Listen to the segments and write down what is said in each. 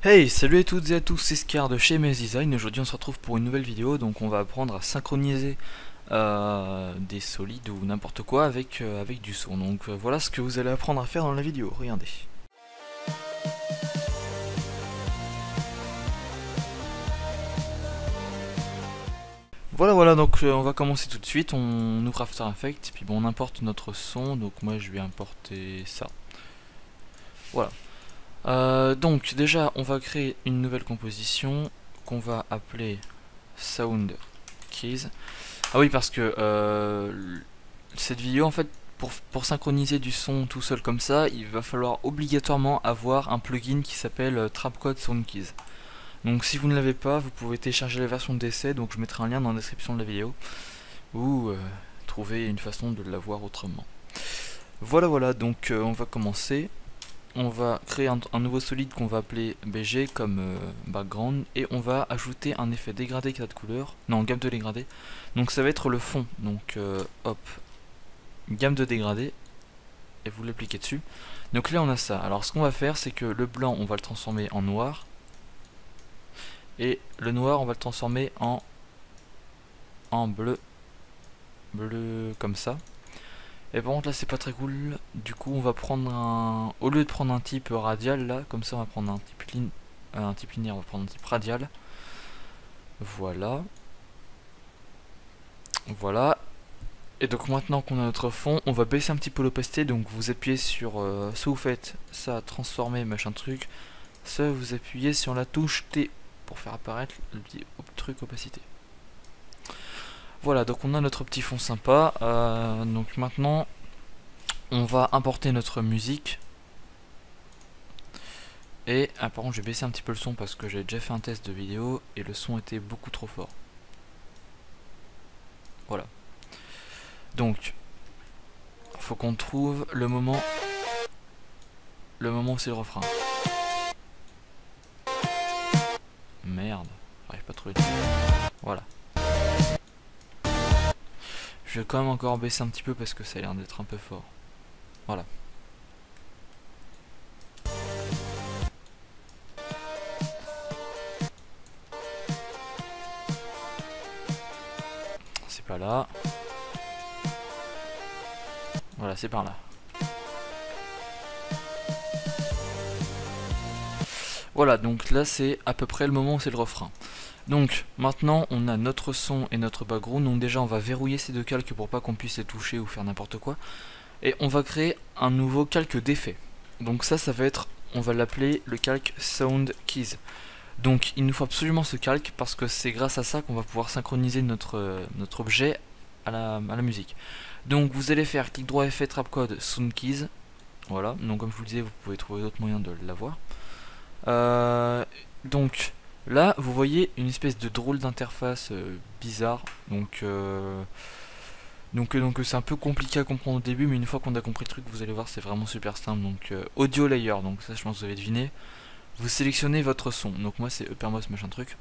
Hey, salut à toutes et à tous, c'est Scar de chez Mes Design. Aujourd'hui on se retrouve pour une nouvelle vidéo, donc on va apprendre à synchroniser des solides ou n'importe quoi avec du son. Donc voilà ce que vous allez apprendre à faire dans la vidéo, regardez. Voilà, donc on va commencer tout de suite, on ouvre After Effects, puis bon on importe notre son, donc moi je vais importer ça. Voilà. Donc déjà on va créer une nouvelle composition qu'on va appeler Sound Keys. Ah oui, parce que cette vidéo, en fait, pour synchroniser du son tout seul comme ça, il va falloir obligatoirement avoir un plugin qui s'appelle Trapcode Sound Keys. Donc si vous ne l'avez pas, vous pouvez télécharger la version d'essai, donc je mettrai un lien dans la description de la vidéo, ou trouver une façon de l'avoir autrement. Voilà, donc on va commencer. On va créer un nouveau solide qu'on va appeler BG comme background, et on va ajouter un effet dégradé 4 couleurs, non, gamme de dégradé. Donc ça va être le fond, donc hop, gamme de dégradé, et vous l'appliquez dessus. Donc là on a ça. Alors ce qu'on va faire, c'est que le blanc on va le transformer en noir, et le noir on va le transformer en bleu comme ça. Et par contre là c'est pas très cool, du coup on va prendre au lieu de prendre un type radial là, comme ça on va prendre un type linéaire, on va prendre un type radial. Voilà. Et donc maintenant qu'on a notre fond, on va baisser un petit peu l'opacité. Donc vous appuyez sur, soit vous faites ça, transformer, machin truc, soit vous appuyez sur la touche T pour faire apparaître le petit truc opacité. Voilà, donc on a notre petit fond sympa. Donc maintenant, on va importer notre musique. Et par contre, je vais baisser un petit peu le son parce que j'ai déjà fait un test de vidéo et le son était beaucoup trop fort. Voilà. Donc, faut qu'on trouve le moment où c'est le refrain. Merde, j'arrive pas à trouver. Voilà. Je vais quand même encore baisser un petit peu parce que ça a l'air d'être un peu fort. Voilà. C'est pas là. Voilà, c'est par là. Voilà, donc là c'est à peu près le moment où c'est le refrain. Donc maintenant on a notre son et notre background. Donc déjà on va verrouiller ces deux calques pour pas qu'on puisse les toucher ou faire n'importe quoi. Et on va créer un nouveau calque d'effet. Donc ça va être, on va l'appeler le calque Sound Keys. Donc il nous faut absolument ce calque parce que c'est grâce à ça qu'on va pouvoir synchroniser notre objet à la musique. Donc vous allez faire clic droit effet trapcode Sound Keys. Voilà, donc comme je vous le disais, vous pouvez trouver d'autres moyens de l'avoir. Donc là, vous voyez une espèce de drôle d'interface bizarre. Donc c'est un peu compliqué à comprendre au début, mais une fois qu'on a compris le truc, vous allez voir, c'est vraiment super simple. Donc audio layer, donc ça je pense que vous avez deviné. Vous sélectionnez votre son. Donc moi c'est Uppermost machin truc.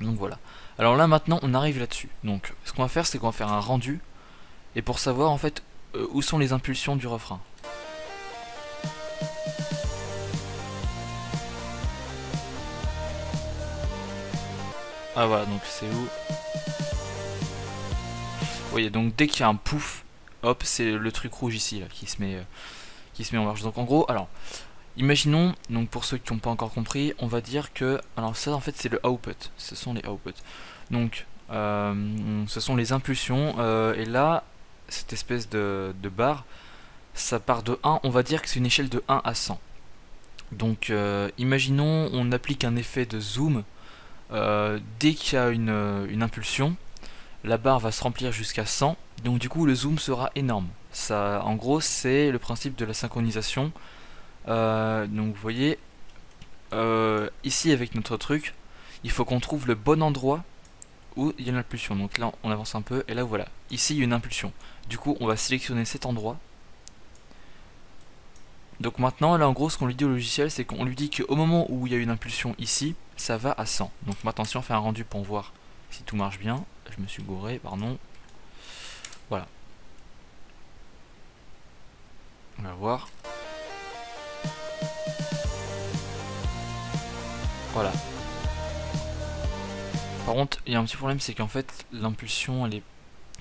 Donc voilà. Alors là maintenant on arrive là-dessus. Donc ce qu'on va faire, c'est qu'on va faire un rendu. Et pour savoir en fait où sont les impulsions du refrain. Ah voilà, donc c'est où? Vous voyez, donc dès qu'il y a un pouf, hop, c'est le truc rouge ici là, qui se met en marche. Donc en gros, alors, imaginons, donc pour ceux qui n'ont pas encore compris, on va dire que, alors ça en fait c'est le output, ce sont les outputs. Donc, ce sont les impulsions, et là, cette espèce de barre, ça part de 1, on va dire que c'est une échelle de 1 à 100. Donc, imaginons, on applique un effet de zoom, dès qu'il y a une impulsion, la barre va se remplir jusqu'à 100, donc du coup le zoom sera énorme. Ça, en gros, c'est le principe de la synchronisation. Donc vous voyez, ici avec notre truc, il faut qu'on trouve le bon endroit où il y a une impulsion. Donc là, on avance un peu, et là voilà, ici il y a une impulsion. Du coup, on va sélectionner cet endroit. Donc maintenant, là en gros, ce qu'on lui dit au logiciel, c'est qu'on lui dit qu'au moment où il y a une impulsion ici, ça va à 100. Donc maintenant, si on fait un rendu pour voir si tout marche bien, je me suis gouré, pardon. Voilà. On va voir. Voilà. Par contre, il y a un petit problème, c'est qu'en fait, l'impulsion, elle est,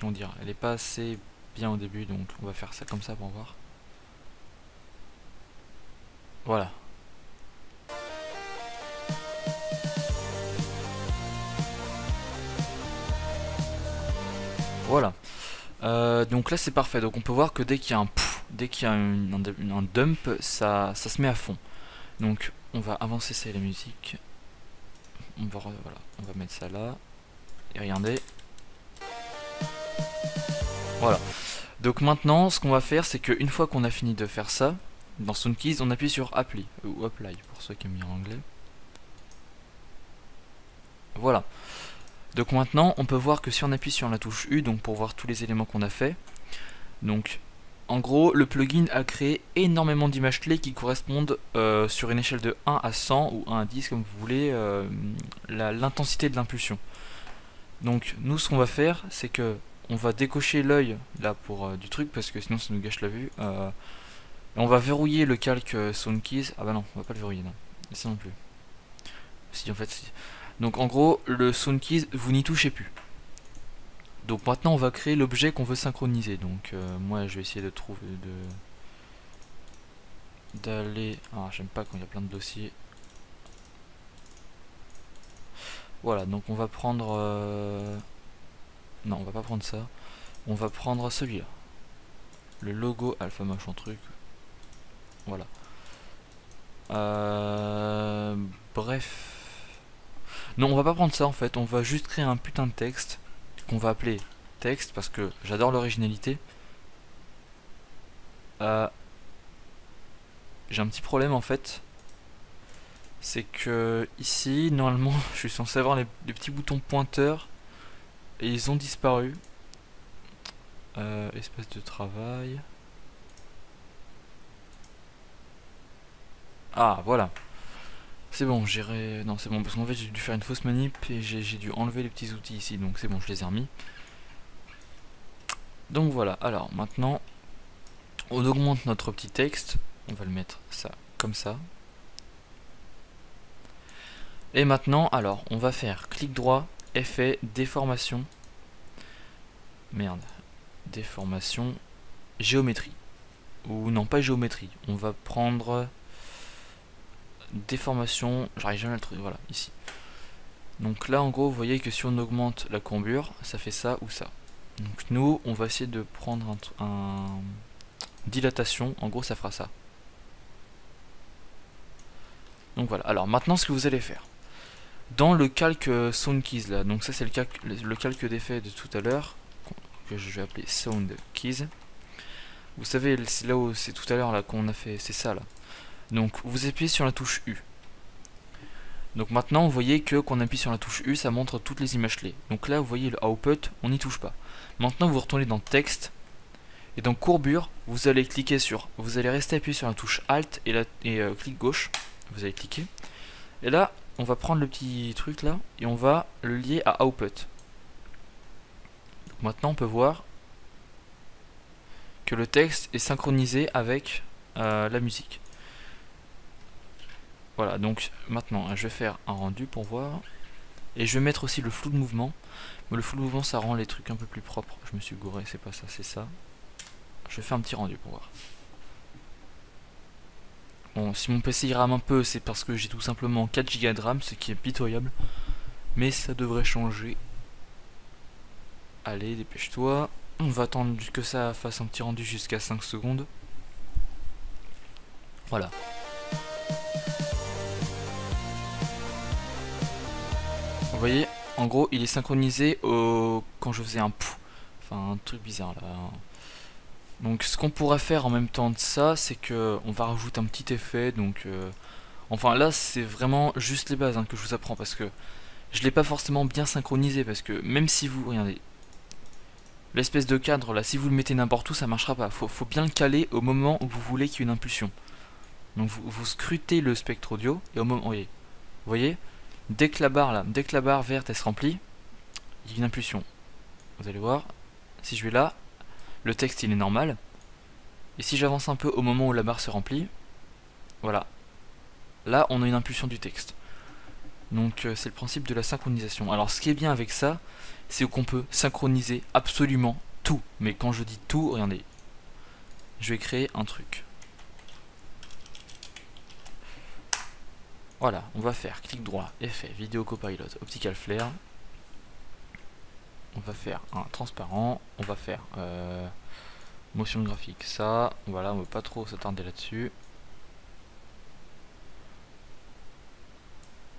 comment dire, elle est pas assez bien au début, donc on va faire ça comme ça pour voir. Voilà. Voilà. Donc là c'est parfait. Donc on peut voir que dès qu'il y a un pouf, dès qu'il y a un dump, ça se met à fond. Donc on va avancer ça et la musique. Voilà, on va mettre ça là. Et regardez. Voilà. Donc maintenant ce qu'on va faire, c'est qu'une fois qu'on a fini de faire ça, dans SoundKeys on appuie sur Apply ou Apply pour ceux qui aiment bien l'anglais. Voilà. Donc maintenant on peut voir que si on appuie sur la touche U, donc pour voir tous les éléments qu'on a fait, donc en gros le plugin a créé énormément d'images clés qui correspondent sur une échelle de 1 à 100 ou 1 à 10 comme vous voulez, l'intensité de l'impulsion. Donc nous ce qu'on va faire, c'est que on va décocher l'œil là pour du truc parce que sinon ça nous gâche la vue. On va verrouiller le calque SoundKeys. Ah bah non, on va pas le verrouiller, non. Ça non plus. Si en fait si. Donc en gros le SoundKeys vous n'y touchez plus. Donc maintenant on va créer l'objet qu'on veut synchroniser. Donc moi je vais essayer de trouver d'aller. Ah j'aime pas quand il y a plein de dossiers. Voilà, donc on va prendre non on va pas prendre ça. On va prendre celui-là. Le logo alpha machin truc. Voilà. Bref. Non on va pas prendre ça en fait, on va juste créer un putain de texte qu'on va appeler texte parce que j'adore l'originalité. J'ai un petit problème en fait, c'est que ici normalement je suis censé avoir les petits boutons pointeurs et ils ont disparu. Espace de travail. Ah voilà, c'est bon, j'irai. Non c'est bon parce qu'en fait j'ai dû faire une fausse manip et j'ai dû enlever les petits outils ici, donc c'est bon, je les ai remis. Donc voilà, alors maintenant on augmente notre petit texte, on va le mettre ça comme ça. Et maintenant, alors, on va faire clic droit, effet, déformation. Merde, déformation, géométrie. Ou non, pas géométrie. On va prendre déformation, j'arrive jamais à le trouver, voilà, ici. Donc là, en gros, vous voyez que si on augmente la courbure, ça fait ça ou ça. Donc nous, on va essayer de prendre un dilatation, en gros, ça fera ça. Donc voilà, alors maintenant, ce que vous allez faire. Dans le calque SoundKeys là, donc ça c'est le calque d'effet de tout à l'heure, que je vais appeler SoundKeys. Vous savez, c'est là où c'est tout à l'heure là qu'on a fait, c'est ça là. Donc vous appuyez sur la touche U. Donc maintenant vous voyez que quand on appuie sur la touche U, ça montre toutes les images clés. Donc là vous voyez le output, on n'y touche pas. Maintenant vous retournez dans texte et dans courbure, vous allez rester appuyé sur la touche Alt et clic gauche. Vous allez cliquer. Et là, on va prendre le petit truc là et on va le lier à output. Donc maintenant on peut voir que le texte est synchronisé avec la musique. Voilà, donc maintenant je vais faire un rendu pour voir. Et je vais mettre aussi le flou de mouvement. Mais le flou de mouvement ça rend les trucs un peu plus propres. Je me suis gouré, c'est pas ça, c'est ça. Je vais faire un petit rendu pour voir. Bon, si mon PC rame un peu, c'est parce que j'ai tout simplement 4 Go de RAM, ce qui est pitoyable. Mais ça devrait changer. Allez, dépêche-toi. On va attendre que ça fasse un petit rendu jusqu'à 5 secondes. Voilà. Vous voyez, en gros, il est synchronisé quand je faisais un pouf. Enfin, un truc bizarre là. Donc, ce qu'on pourrait faire en même temps de ça, c'est que on va rajouter un petit effet. Donc, enfin là, c'est vraiment juste les bases que je vous apprends parce que je l'ai pas forcément bien synchronisé parce que même si vous regardez l'espèce de cadre là, si vous le mettez n'importe où, ça marchera pas. Faut bien le caler au moment où vous voulez qu'il y ait une impulsion. Donc vous scrutez le spectre audio et au moment, vous voyez, dès que la barre verte elle se remplit, il y a une impulsion. Vous allez voir, si je vais là, le texte il est normal. Et si j'avance un peu au moment où la barre se remplit, voilà. Là on a une impulsion du texte. Donc c'est le principe de la synchronisation. Alors ce qui est bien avec ça, c'est qu'on peut synchroniser absolument tout. Mais quand je dis tout, regardez, je vais créer un truc. Voilà, on va faire clic droit, effet, vidéo copilot, optical flare. On va faire un transparent, on va faire motion graphique, ça, voilà, on ne veut pas trop s'attarder là-dessus.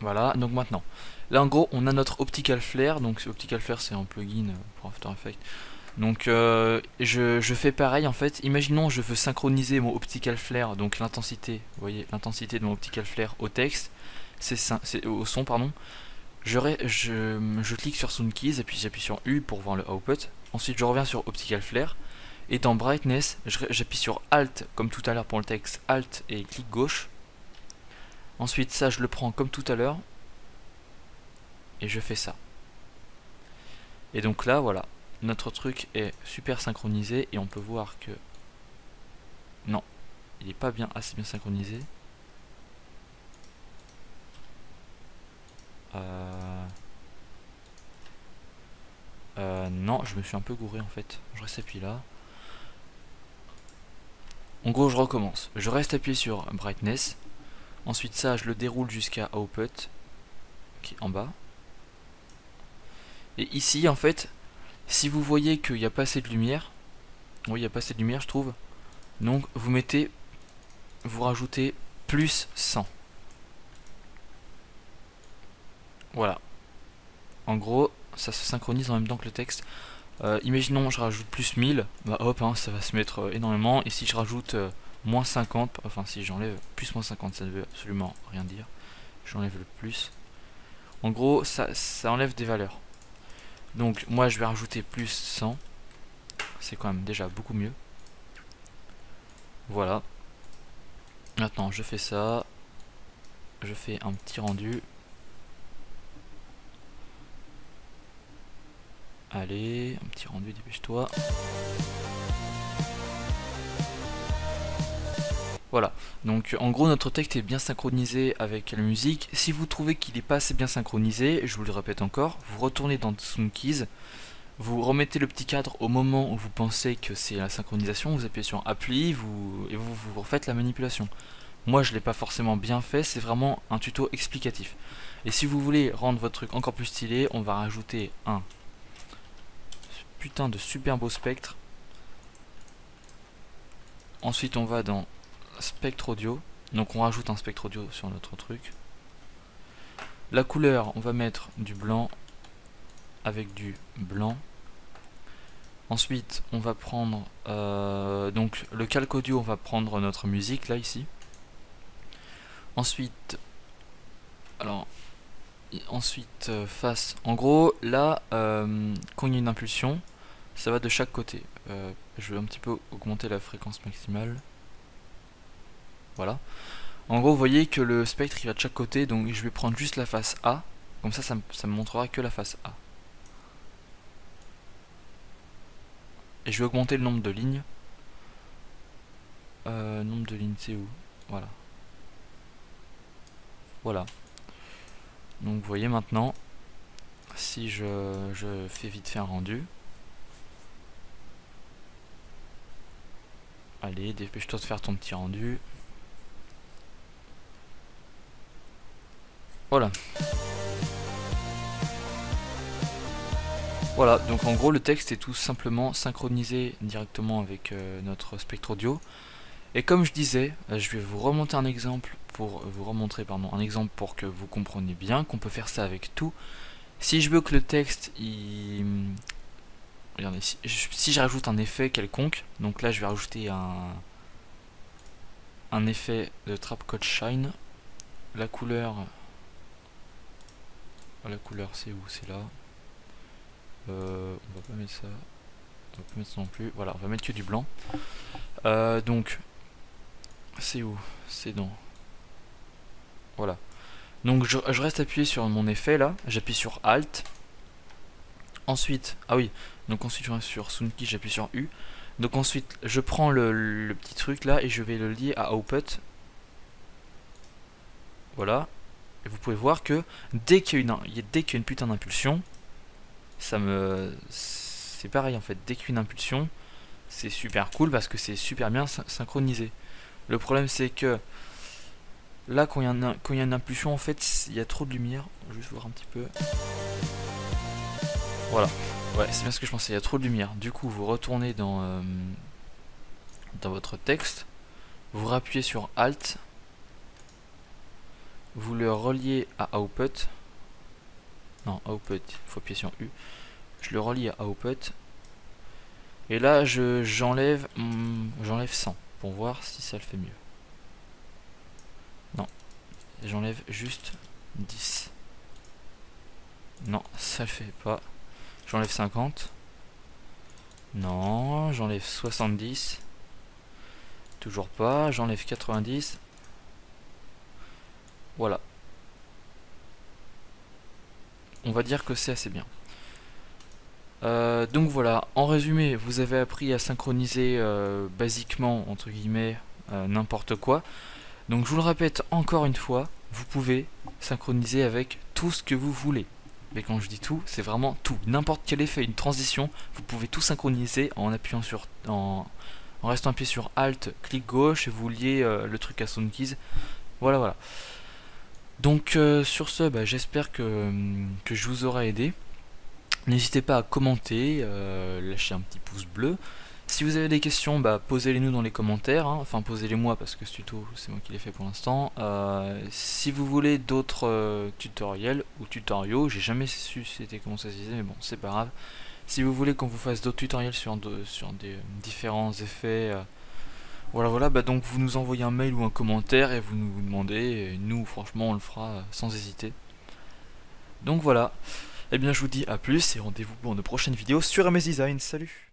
Voilà, donc maintenant, là en gros on a notre optical flare, donc optical flare c'est un plugin pour After Effects. Donc je fais pareil en fait, imaginons je veux synchroniser mon optical flare, donc l'intensité, vous voyez, l'intensité de mon optical flare au texte, c'est au son pardon. Je clique sur Sound Keys et puis j'appuie sur U pour voir le output. Ensuite je reviens sur optical flare et dans brightness j'appuie sur Alt comme tout à l'heure pour le texte, Alt et clic gauche. Ensuite ça je le prends comme tout à l'heure et je fais ça. Et donc là voilà, notre truc est super synchronisé et on peut voir que non, il n'est pas assez bien synchronisé. Non, je me suis un peu gouré en fait. Je reste appuyé là. En gros, je recommence. Je reste appuyé sur brightness. Ensuite, ça, je le déroule jusqu'à output, qui est en bas. Et ici, en fait, si vous voyez qu'il n'y a pas assez de lumière, oui, il n'y a pas assez de lumière, je trouve. Donc, vous rajoutez plus 100. Voilà. En gros, ça se synchronise en même temps que le texte. Imaginons je rajoute plus 1000, bah hop, hein, ça va se mettre énormément. Et si je rajoute moins 50, enfin si j'enlève plus moins 50, ça ne veut absolument rien dire. J'enlève le plus. En gros, ça enlève des valeurs. Donc moi je vais rajouter plus 100. C'est quand même déjà beaucoup mieux. Voilà. Maintenant je fais ça. Je fais un petit rendu. Allez, un petit rendu, dépêche-toi. Voilà, donc en gros notre texte est bien synchronisé avec la musique. Si vous trouvez qu'il n'est pas assez bien synchronisé, je vous le répète encore, vous retournez dans Sound Keys, vous remettez le petit cadre au moment où vous pensez que c'est la synchronisation, vous appuyez sur Appli et vous refaites la manipulation. Moi je ne l'ai pas forcément bien fait, c'est vraiment un tuto explicatif. Et si vous voulez rendre votre truc encore plus stylé, on va rajouter un putain de super beau spectre. Ensuite on va dans spectre audio, donc on rajoute un spectre audio sur notre truc. La couleur, on va mettre du blanc avec du blanc. Ensuite on va prendre donc le calque audio, on va prendre notre musique là ici. Ensuite face, en gros là quand il y a une impulsion ça va de chaque côté. Je vais un petit peu augmenter la fréquence maximale. Voilà. En gros, vous voyez que le spectre il va de chaque côté, donc je vais prendre juste la face A. Comme ça me montrera que la face A. Et je vais augmenter le nombre de lignes. Nombre de lignes, c'est où? Voilà. Voilà. Donc vous voyez maintenant, si je fais vite fait un rendu. Allez, dépêche-toi de faire ton petit rendu. Voilà. Voilà, donc en gros le texte est tout simplement synchronisé directement avec notre spectre audio. Et comme je disais, je vais vous remonter un exemple pour vous remontrer un exemple pour que vous compreniez bien qu'on peut faire ça avec tout. Si je veux que le texte regardez, si je rajoute un effet quelconque, donc là je vais rajouter un effet de Trap Code Shine. La couleur c'est où? C'est là. On va pas mettre ça. On va pas mettre ça non plus. Voilà, on va mettre que du blanc. Donc c'est où? C'est dans. Voilà. Donc je reste appuyé sur mon effet là. J'appuie sur Alt. Ensuite, ah oui. Donc ensuite je reste sur Sound Key, j'appuie sur U. Donc ensuite je prends le petit truc là et je vais le lier à Output. Voilà. Et vous pouvez voir que dès qu'il y a une putain d'impulsion, c'est pareil en fait. Dès qu'il y a une impulsion, c'est super cool parce que c'est super bien synchronisé. Le problème c'est que là quand il y a une impulsion en fait il y a trop de lumière. Je vais juste voir un petit peu. Voilà. Ouais, c'est bien ce que je pensais, il y a trop de lumière. Du coup vous retournez dans votre texte, vous rappuyez sur Alt, vous le reliez à Output. Non, Output, il faut appuyer sur U. Je le relie à Output. Et là j'enlève 100 pour voir si ça le fait mieux. Non, j'enlève juste 10. Non, ça le fait pas. J'enlève 50. Non, j'enlève 70. Toujours pas, j'enlève 90. Voilà. On va dire que c'est assez bien. Donc voilà, en résumé, vous avez appris à synchroniser basiquement, entre guillemets, n'importe quoi. Donc je vous le répète encore une fois, vous pouvez synchroniser avec tout ce que vous voulez. Mais quand je dis tout, c'est vraiment tout. N'importe quel effet, une transition, vous pouvez tout synchroniser en appuyant en restant appuyé sur Alt, clic gauche et vous liez le truc à SoundKeys. Voilà, voilà. Donc sur ce, j'espère que je vous aurai aidé. N'hésitez pas à commenter, lâcher un petit pouce bleu. Si vous avez des questions, posez-les nous dans les commentaires, hein. Enfin posez-les moi parce que ce tuto c'est moi qui l'ai fait pour l'instant. Si vous voulez d'autres tutoriels ou tutoriaux, j'ai jamais su c'était comment ça se disait, mais bon c'est pas grave. Si vous voulez qu'on vous fasse d'autres tutoriels sur des différents effets, voilà, donc vous nous envoyez un mail ou un commentaire et vous nous demandez, et nous franchement on le fera sans hésiter. Donc voilà, et bien je vous dis à plus et rendez-vous pour de prochaines vidéos sur MS Design, salut!